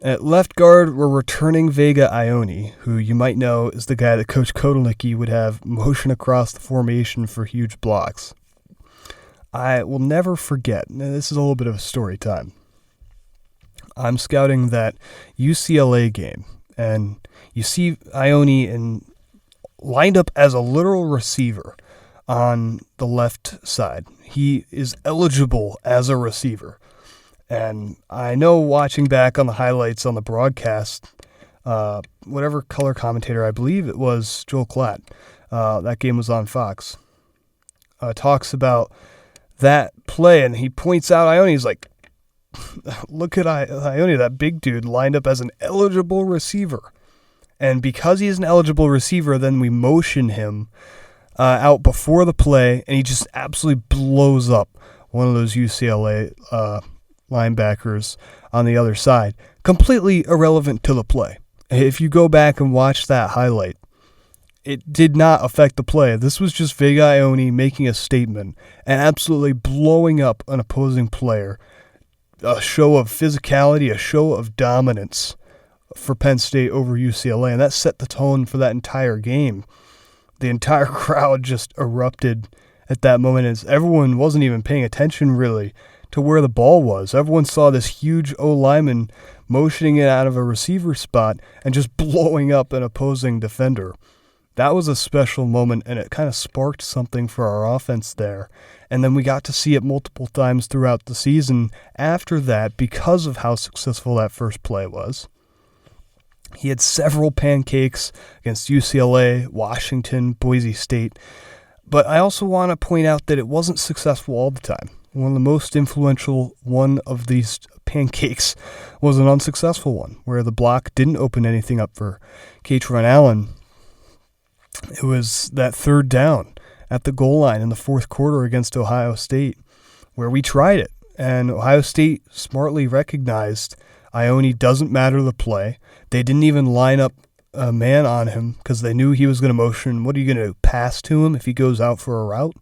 At left guard, we're returning Vega Ioane, who you might know is the guy that Coach Kotelnicki would have motion across the formation for huge blocks. I will never forget, this is a little bit of a story time. I'm scouting that UCLA game, and you see Ioane lined up as a literal receiver on the left side. He is eligible as a receiver. And I know watching back on the highlights on the broadcast, whatever color commentator, I believe it was Joel Klatt, that game was on Fox, talks about that play, and he points out Ioane. He's like, look at Ioane, that big dude lined up as an eligible receiver. And because he's an eligible receiver, then we motion him out before the play, and he just absolutely blows up one of those UCLA linebackers on the other side. Completely irrelevant to the play. If you go back and watch that highlight, it did not affect the play. This was just Vega Ioane making a statement and absolutely blowing up an opposing player. A show of physicality, a show of dominance for Penn State over UCLA, and that set the tone for that entire game. The entire crowd just erupted at that moment as everyone wasn't even paying attention really to where the ball was. Everyone saw this huge O-lineman motioning it out of a receiver spot and just blowing up an opposing defender. That was a special moment, and it kind of sparked something for our offense there. And then we got to see it multiple times throughout the season after that because of how successful that first play was. He had several pancakes against UCLA, Washington, Boise State. But I also want to point out that it wasn't successful all the time. One of the most influential one of these pancakes was an unsuccessful one, where the block didn't open anything up for Kaytron Allen. It was that third down at the goal line in the fourth quarter against Ohio State, where we tried it. And Ohio State smartly recognized Ioane doesn't matter the play. They didn't even line up a man on him because they knew he was going to motion. What are you going to pass to him if he goes out for a route?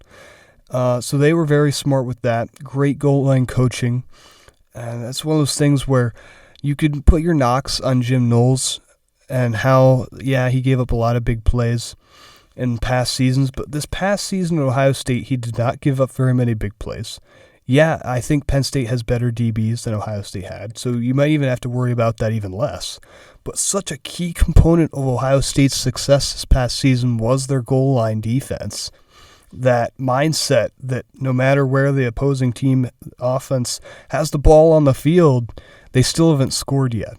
So they were very smart with that. Great goal line coaching. And that's one of those things where you could put your knocks on Jim Knowles and how, he gave up a lot of big plays in past seasons. But this past season at Ohio State, he did not give up very many big plays. Yeah, I think Penn State has better DBs than Ohio State had, so you might even have to worry about that even less. But such a key component of Ohio State's success this past season was their goal line defense. That mindset that no matter where the opposing team offense has the ball on the field, they still haven't scored yet.